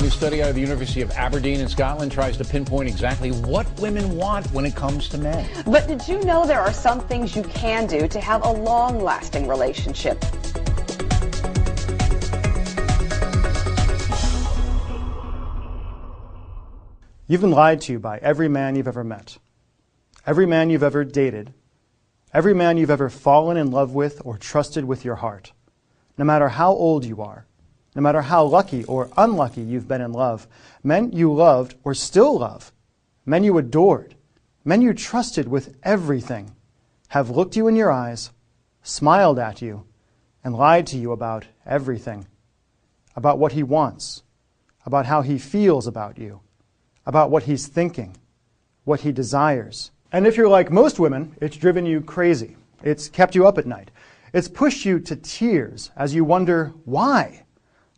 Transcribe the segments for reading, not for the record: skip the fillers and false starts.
new study out of the University of Aberdeen in Scotland tries to pinpoint exactly what women want when it comes to men. But did you know there are some things you can do to have a long-lasting relationship? You've been lied to by every man you've ever met, every man you've ever dated, every man you've ever fallen in love with or trusted with your heart. No matter how old you are, no matter how lucky or unlucky you've been in love, men you loved or still love, men you adored, men you trusted with everything, have looked you in your eyes, smiled at you, and lied to you about everything, about what he wants, about how he feels about you, about what he's thinking, what he desires. And if you're like most women, it's driven you crazy. It's kept you up at night. It's pushed you to tears as you wonder, why?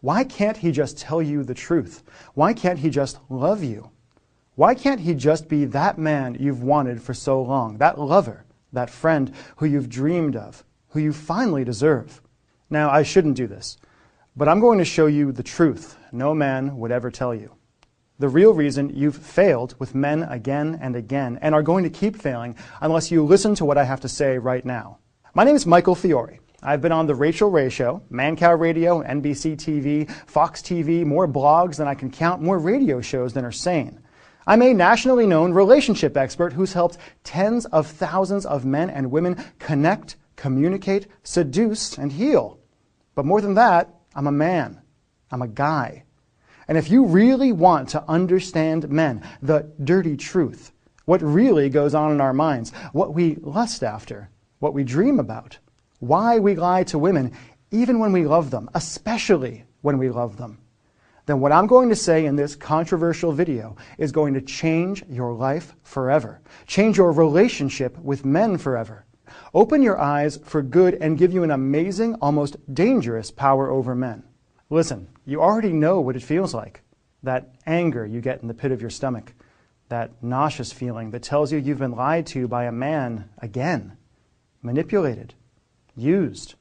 Why can't he just tell you the truth? Why can't he just love you? Why can't he just be that man you've wanted for so long, that lover, that friend who you've dreamed of, who you finally deserve? Now, I shouldn't do this, but I'm going to show you the truth no man would ever tell you. The real reason you've failed with men again and again and are going to keep failing unless you listen to what I have to say right now. My name is Michael Fiore. I've been on The Rachel Ray Show, Mancow Radio, NBC TV, Fox TV, more blogs than I can count, more radio shows than are sane. I'm a nationally known relationship expert who's helped tens of thousands of men and women connect, communicate, seduce, and heal. But more than that, I'm a man. I'm a guy. And if you really want to understand men, the dirty truth, what really goes on in our minds, what we lust after, what we dream about, why we lie to women, even when we love them, especially when we love them, then what I'm going to say in this controversial video is going to change your life forever, change your relationship with men forever, open your eyes for good and give you an amazing, almost dangerous power over men. Listen, you already know what it feels like, that anger you get in the pit of your stomach, that nauseous feeling that tells you you've been lied to by a man again, manipulated, used.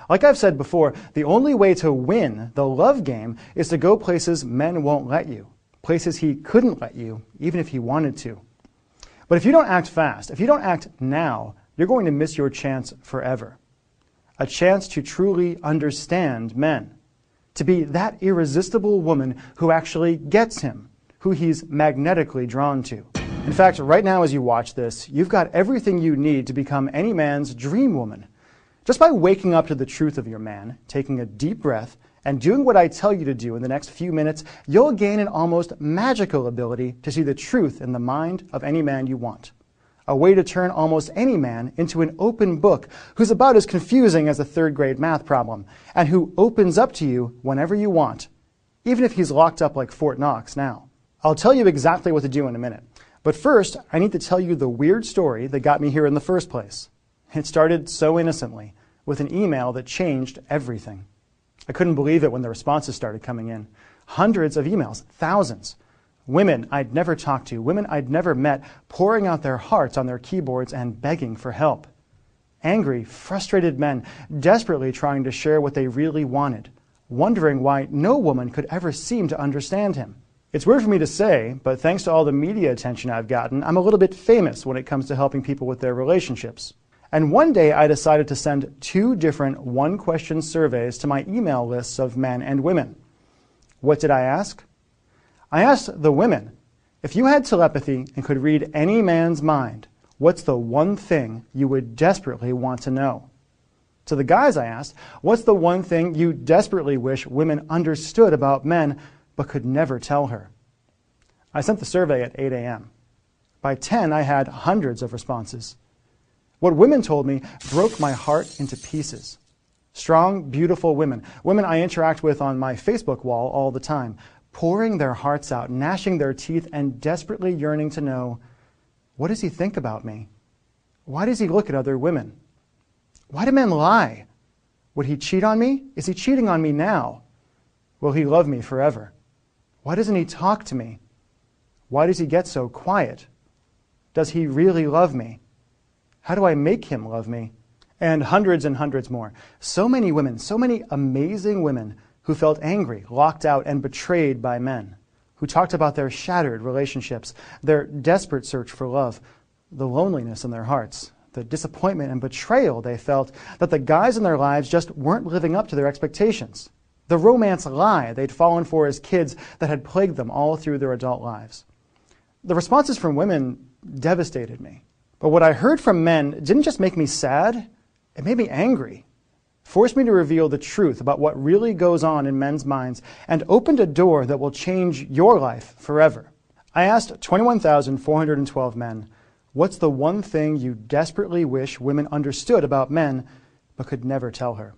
Like I've said before, the only way to win the love game is to go places men won't let you, places he couldn't let you, even if he wanted to. But if you don't act fast, if you don't act now, you're going to miss your chance forever. A chance to truly understand men, to be that irresistible woman who actually gets him, who he's magnetically drawn to. In fact, right now as you watch this, you've got everything you need to become any man's dream woman. Just by waking up to the truth of your man, taking a deep breath, and doing what I tell you to do in the next few minutes, you'll gain an almost magical ability to see the truth in the mind of any man you want. A way to turn almost any man into an open book who's about as confusing as a third-grade math problem, and who opens up to you whenever you want, even if he's locked up like Fort Knox now. I'll tell you exactly what to do in a minute. But first, I need to tell you the weird story that got me here in the first place. It started so innocently, with an email that changed everything. I couldn't believe it when the responses started coming in. Hundreds of emails, thousands. Women I'd never talked to, women I'd never met, pouring out their hearts on their keyboards and begging for help. Angry, frustrated men, desperately trying to share what they really wanted, wondering why no woman could ever seem to understand him. It's weird for me to say, but thanks to all the media attention I've gotten, I'm a little bit famous when it comes to helping people with their relationships. And one day I decided to send 2 different one-question surveys to my email lists of men and women. What did I ask? I asked the women, if you had telepathy and could read any man's mind, what's the one thing you would desperately want to know? To the guys I asked, what's the one thing you desperately wish women understood about men but could never tell her? I sent the survey at 8 a.m. By 10, I had hundreds of responses. What women told me broke my heart into pieces. Strong, beautiful women, women I interact with on my Facebook wall all the time, pouring their hearts out, gnashing their teeth, and desperately yearning to know, what does he think about me? Why does he look at other women? Why do men lie? Would he cheat on me? Is he cheating on me now? Will he love me forever? Why doesn't he talk to me? Why does he get so quiet? Does he really love me? How do I make him love me? And hundreds more. So many women, so many amazing women who felt angry, locked out, and betrayed by men, who talked about their shattered relationships, their desperate search for love, the loneliness in their hearts, the disappointment and betrayal they felt that the guys in their lives just weren't living up to their expectations, the romance lie they'd fallen for as kids that had plagued them all through their adult lives. The responses from women devastated me. But what I heard from men didn't just make me sad, it made me angry, forced me to reveal the truth about what really goes on in men's minds, and opened a door that will change your life forever. I asked 21,412 men, what's the one thing you desperately wish women understood about men, but could never tell her?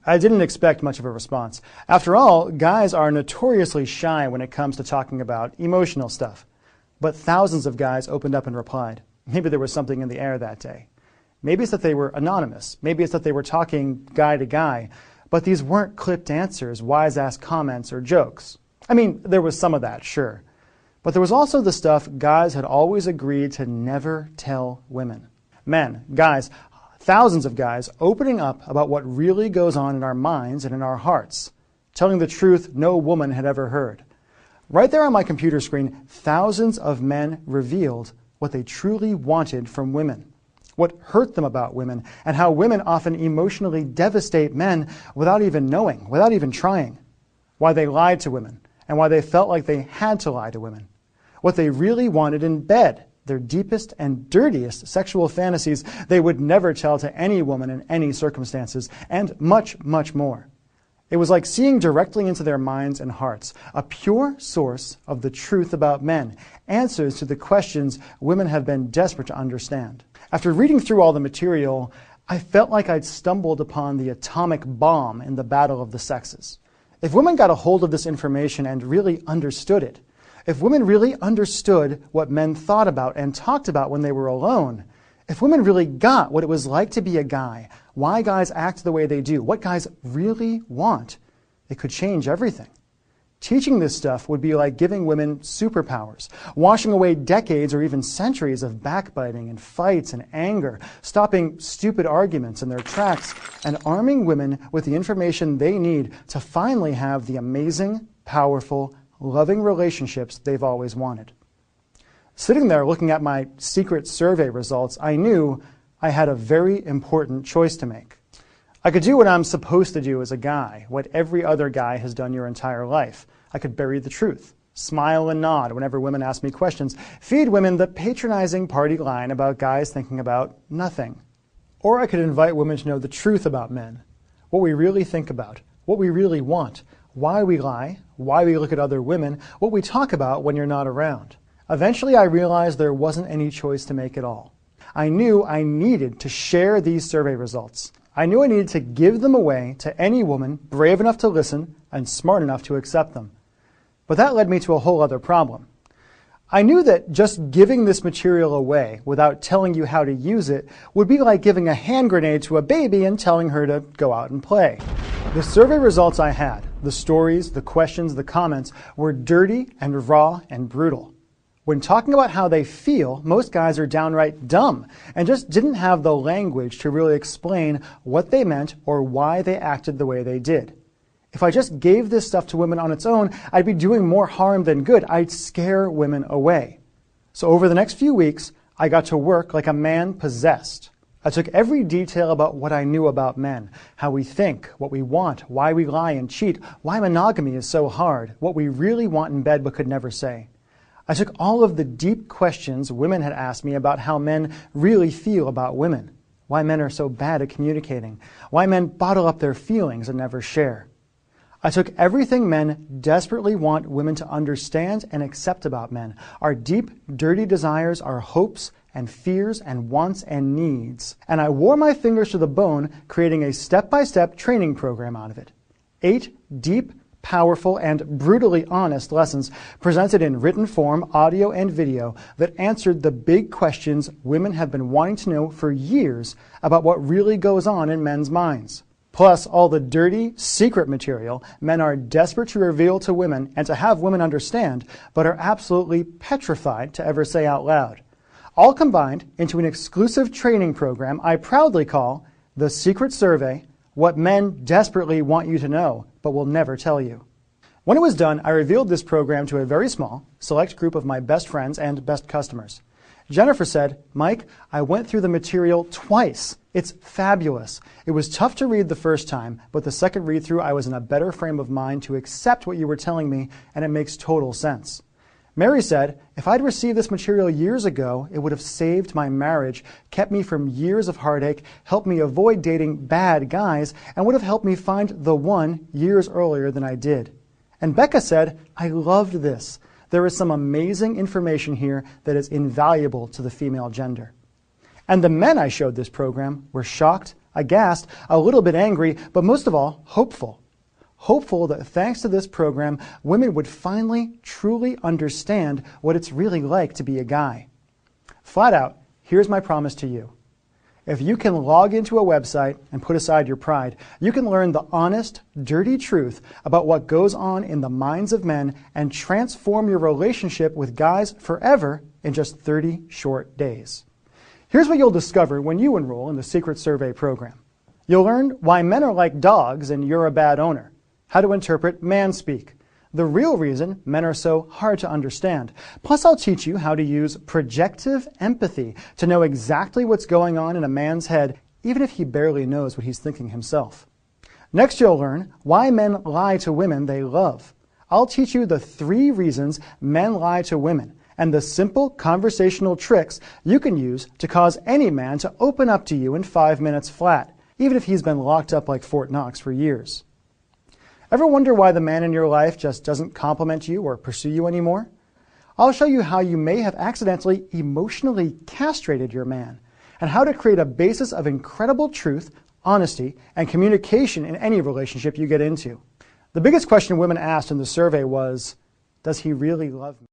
I didn't expect much of a response. After all, guys are notoriously shy when it comes to talking about emotional stuff. But thousands of guys opened up and replied. Maybe there was something in the air that day. Maybe it's that they were anonymous. Maybe it's that they were talking guy to guy. But these weren't clipped answers, wise-ass comments, or jokes. I mean, there was some of that, sure. But there was also the stuff guys had always agreed to never tell women. Men, guys, thousands of guys opening up about what really goes on in our minds and in our hearts, telling the truth no woman had ever heard. Right there on my computer screen, thousands of men revealed what they truly wanted from women, what hurt them about women, and how women often emotionally devastate men without even knowing, without even trying, why they lied to women, and why they felt like they had to lie to women, what they really wanted in bed, their deepest and dirtiest sexual fantasies they would never tell to any woman in any circumstances, and much, much more. It was like seeing directly into their minds and hearts, a pure source of the truth about men, answers to the questions women have been desperate to understand. After reading through all the material, I felt like I'd stumbled upon the atomic bomb in the battle of the sexes. If women got a hold of this information and really understood it, if women really understood what men thought about and talked about when they were alone, if women really got what it was like to be a guy, why guys act the way they do, what guys really want, it could change everything. Teaching this stuff would be like giving women superpowers, washing away decades or even centuries of backbiting and fights and anger, stopping stupid arguments in their tracks, and arming women with the information they need to finally have the amazing, powerful, loving relationships they've always wanted. Sitting there looking at my secret survey results, I knew I had a very important choice to make. I could do what I'm supposed to do as a guy, what every other guy has done your entire life. I could bury the truth, smile and nod whenever women ask me questions, feed women the patronizing party line about guys thinking about nothing. Or I could invite women to know the truth about men, what we really think about, what we really want, why we lie, why we look at other women, what we talk about when you're not around. Eventually, I realized there wasn't any choice to make at all. I knew I needed to share these survey results. I knew I needed to give them away to any woman brave enough to listen and smart enough to accept them. But that led me to a whole other problem. I knew that just giving this material away without telling you how to use it would be like giving a hand grenade to a baby and telling her to go out and play. The survey results I had, the stories, the questions, the comments, were dirty and raw and brutal. When talking about how they feel, most guys are downright dumb and just didn't have the language to really explain what they meant or why they acted the way they did. If I just gave this stuff to women on its own, I'd be doing more harm than good. I'd scare women away. So over the next few weeks, I got to work like a man possessed. I took every detail about what I knew about men, how we think, what we want, why we lie and cheat, why monogamy is so hard, what we really want in bed but could never say. I took all of the deep questions women had asked me about how men really feel about women, why men are so bad at communicating, why men bottle up their feelings and never share. I took everything men desperately want women to understand and accept about men, our deep, dirty desires, our hopes and fears and wants and needs, and I wore my fingers to the bone, creating a step-by-step training program out of it. 8 deep, powerful, and brutally honest lessons presented in written form, audio, and video that answered the big questions women have been wanting to know for years about what really goes on in men's minds. Plus all the dirty, secret material men are desperate to reveal to women and to have women understand, but are absolutely petrified to ever say out loud. All combined into an exclusive training program I proudly call The Secret Survey, what men desperately want you to know, but will never tell you. When it was done, I revealed this program to a very small, select group of my best friends and best customers. Jennifer said, "Mike, I went through the material twice. It's fabulous. It was tough to read the first time, but the second read-through I was in a better frame of mind to accept what you were telling me, and it makes total sense." Mary said, "If I'd received this material years ago, it would have saved my marriage, kept me from years of heartache, helped me avoid dating bad guys, and would have helped me find the one years earlier than I did." And Becca said, "I loved this. There is some amazing information here that is invaluable to the female gender." And the men I showed this program were shocked, aghast, a little bit angry, but most of all, hopeful. Hopeful that thanks to this program, women would finally truly understand what it's really like to be a guy. Flat out, here's my promise to you. If you can log into a website and put aside your pride, you can learn the honest, dirty truth about what goes on in the minds of men and transform your relationship with guys forever in just 30 short days. Here's what you'll discover when you enroll in the Secret Survey program. You'll learn why men are like dogs and you're a bad owner, how to interpret man-speak, the real reason men are so hard to understand. Plus, I'll teach you how to use projective empathy to know exactly what's going on in a man's head, even if he barely knows what he's thinking himself. Next, you'll learn why men lie to women they love. I'll teach you the 3 reasons men lie to women and the simple conversational tricks you can use to cause any man to open up to you in 5 minutes flat, even if he's been locked up like Fort Knox for years. Ever wonder why the man in your life just doesn't compliment you or pursue you anymore? I'll show you how you may have accidentally emotionally castrated your man, and how to create a basis of incredible truth, honesty, and communication in any relationship you get into. The biggest question women asked in the survey was, does he really love me?